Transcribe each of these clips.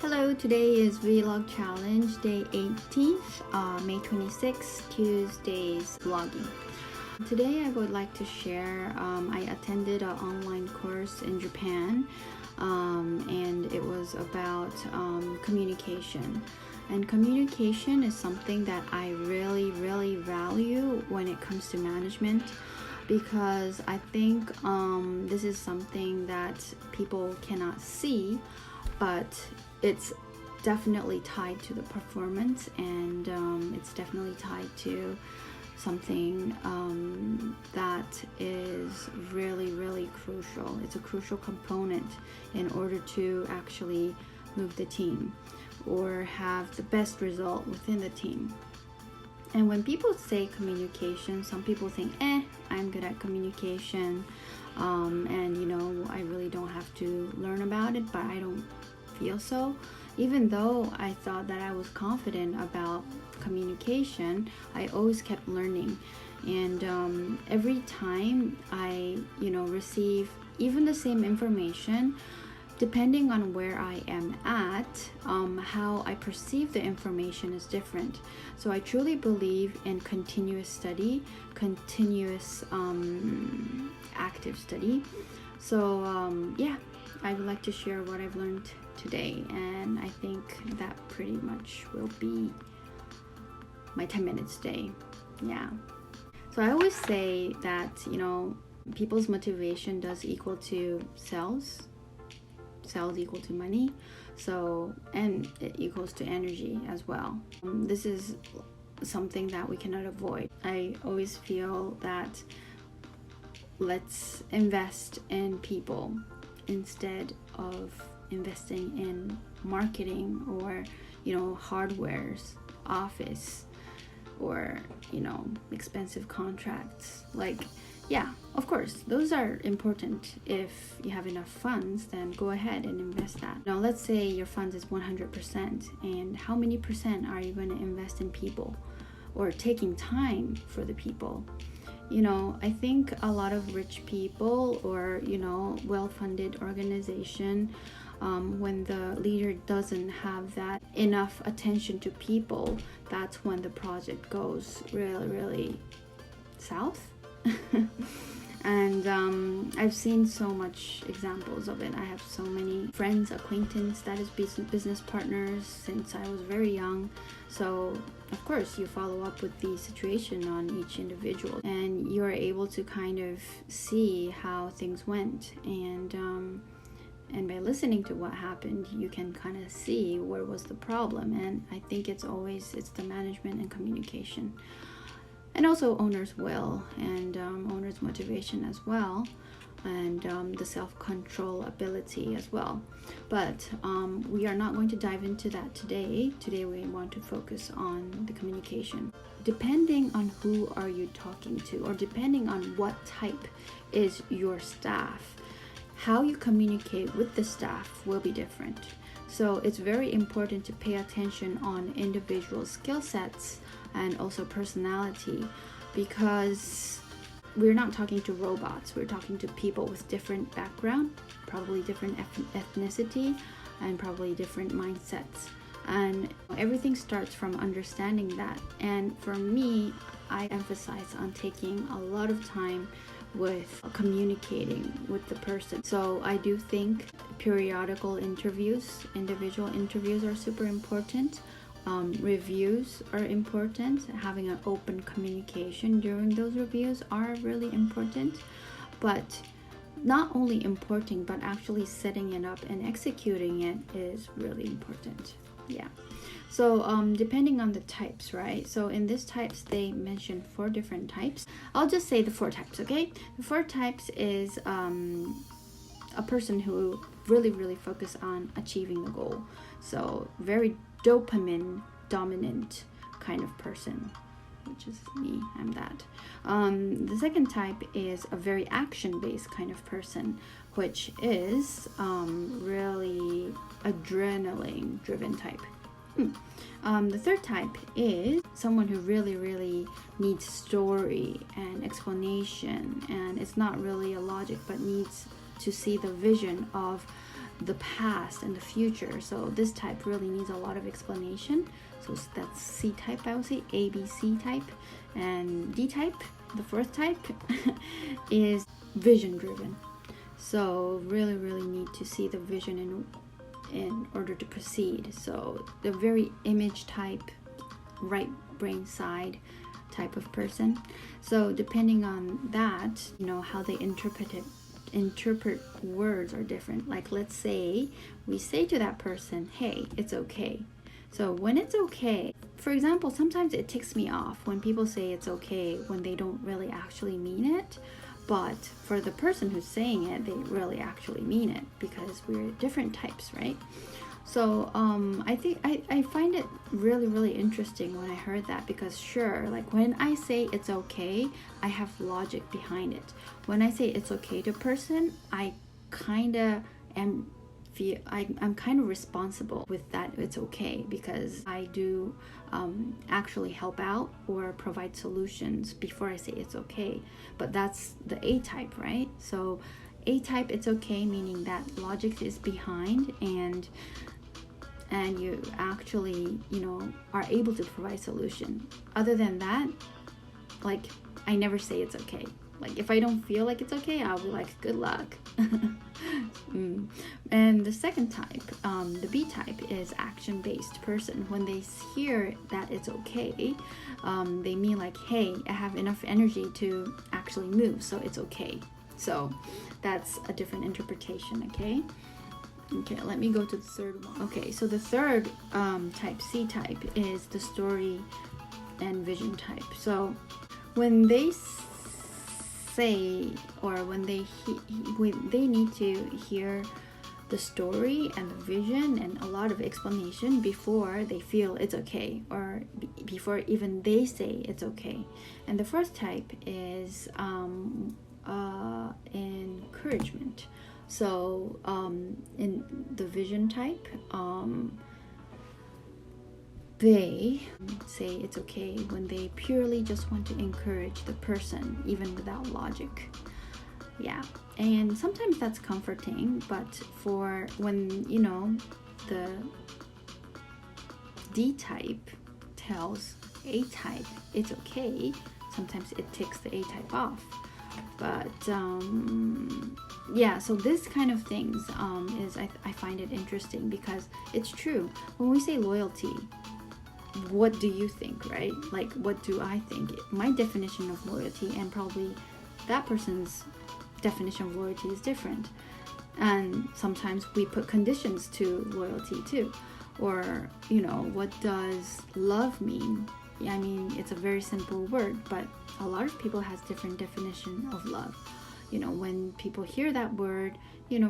Hello, today is Vlog Challenge Day 18th, May 26th, Tuesday's vlogging. Today I would like to share, I attended an online course in Japan, and it was about communication. And communication is something that I really value when it comes to management, because I think this is something that people cannot see, but it's definitely tied to the performance, and it's definitely tied to something that is really crucial. It's a crucial component in order to actually move the team or have the best result within the team. And when people say communication, some people think, I'm good at communication, and I really don't have to learn about it, but I don't feel so. Even though I thought that I was confident about communication, I always kept learning. And every time I receive even the same information, depending on where I am at, how I perceive the information is different. So I truly believe in continuous study, continuous active study. So I would like to share what I've learned today, and I think that pretty much will be my 10 minutes day. So I always say that people's motivation does equal to sales equal to money, and it equals to energy as well. This is something that we cannot avoid. I always feel that let's invest in people instead of investing in marketing or hardwares, office, or expensive contracts. Of course those are important. If you have enough funds, then go ahead and invest that. Now let's say your funds is 100%, and how many percent are you going to invest in people or taking time for the people? I think a lot of rich people or well-funded organization, when the leader doesn't have that enough attention to people, that's when the project goes really south. And I've seen so much examples of it. I have so many friends, acquaintances that is business partners since I was very young. So of course you follow up with the situation on each individual, and you're able to kind of see how things went, and by listening to what happened, you can kind of see where was the problem. And I think it's the management and communication, and also owner's will and owner's motivation as well, and the self-control ability as well. But we are not going to dive into that today. Today we want to focus on the communication. Depending on who are you talking to, or depending on what type is your staff, how you communicate with the staff will be different. So it's very important to pay attention on individual skill sets and also personality, because we're not talking to robots. We're talking to people with different background, probably different ethnicity, and probably different mindsets. And everything starts from understanding that. And for me, I emphasize on taking a lot of time with communicating with the person. So I do think periodical interviews, individual interviews, are super important. Reviews are important. Having an open communication during those reviews are really important. But not only important, but actually setting it up and executing it is really important. So depending on the types, right? So in these types, they mentioned 4 different types. I'll just say the 4 types, okay? The 4 types is a person who really focus on achieving the goal. So very dopamine dominant kind of person, which is me. I'm that. The second type is a very action-based kind of person, which is really adrenaline-driven type. The third type is someone who really needs story and explanation, and it's not really a logic, but needs to see the vision of the past and the future. So this type really needs a lot of explanation. So that's C type, I would say, A, B, C type. And D type, the fourth type, is vision driven. So really need to see the vision in order to proceed. So the very image type, right brain side type of person. So depending on that, how they interpret words are different. Like, let's say we say to that person, hey, it's okay. So when it's okay, for example, sometimes it ticks me off when people say it's okay when they don't really actually mean it. But for the person who's saying it, they really actually mean it, because we're different types, right? So I think I find it really interesting when I heard that, because sure, like when I say it's okay, I have logic behind it. When I say it's okay to a person, I kind of am I'm kind of responsible with that it's okay, because I do actually help out or provide solutions before I say it's okay. But that's the A type, right? So A type, it's okay, meaning that logic is behind, and you actually are able to provide solution. Other than that, like, I never say it's okay. Like, if I don't feel like it's okay, I'll be like, good luck. And the second type, the B type, is action-based person. When they hear that it's okay, they mean like, hey, I have enough energy to actually move, so it's okay. So that's a different interpretation, okay? Okay, let me go to the third one. Okay, so the third type, C type, is the story and vision type. So when they say, or when they need to hear the story and the vision and a lot of explanation before they feel it's okay, or before even they say it's okay. And the first type is encouragement. So in the vision type, they say it's okay when they purely just want to encourage the person, even without logic. Yeah, and sometimes that's comforting, but for when the D type tells A type it's okay, sometimes it ticks the A type off. But yeah, so this kind of things is I find it interesting, because it's true. When we say loyalty, what do you think, right? Like, what do I think? My definition of loyalty and probably that person's definition of loyalty is different. And sometimes we put conditions to loyalty too. Or, what does love mean? I mean, it's a very simple word, but a lot of people has different definition of love. When people hear that word,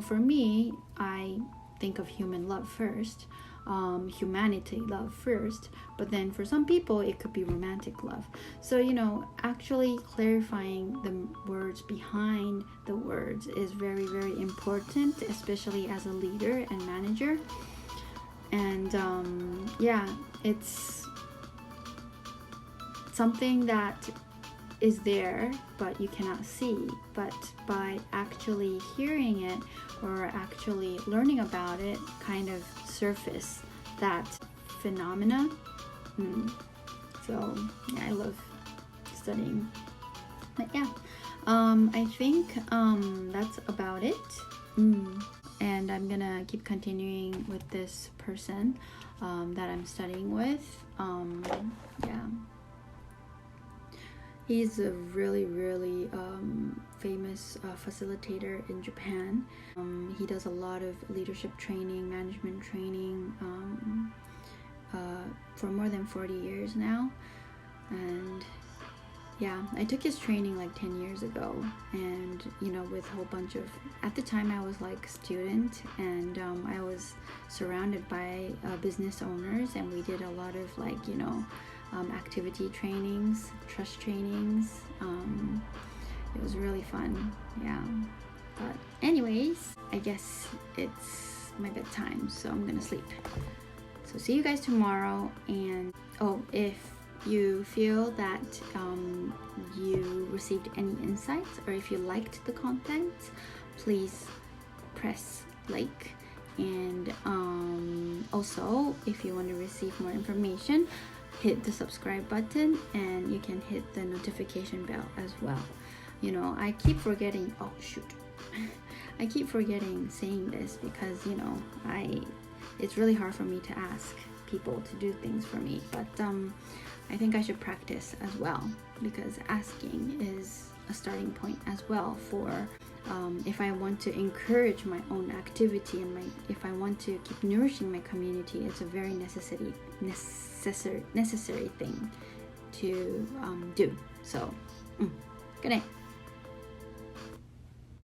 for me, I think of human love first, humanity love first, but then for some people it could be romantic love. So actually clarifying the words behind the words is very important, especially as a leader and manager. And yeah, it's something that is there but you cannot see, but by actually hearing it or actually learning about it, kind of surface that phenomena. So yeah, I love studying. But yeah, I think that's about it. And I'm gonna keep continuing with this person that I'm studying with. Yeah, he's a really famous facilitator in Japan. He does a lot of leadership training, management training for more than 40 years now. And yeah, I took his training like 10 years ago, and with a whole bunch of, at the time I was like a student, and I was surrounded by business owners, and we did a lot of like activity trainings, trust trainings. It was really fun. Yeah, but anyways, I guess it's my bedtime, so I'm gonna sleep. So see you guys tomorrow. And if you feel that you received any insights, or if you liked the content, please press like And also, if you want to receive more information, hit the subscribe button, and you can hit the notification bell as well. You know, I keep forgetting, oh shoot, I keep forgetting saying this because, you know, it's really hard for me to ask people to do things for me, but I think I should practice as well, because asking is a starting point as well for if I want to encourage my own activity, and if I want to keep nourishing my community. It's a very necessary thing to do. So good night.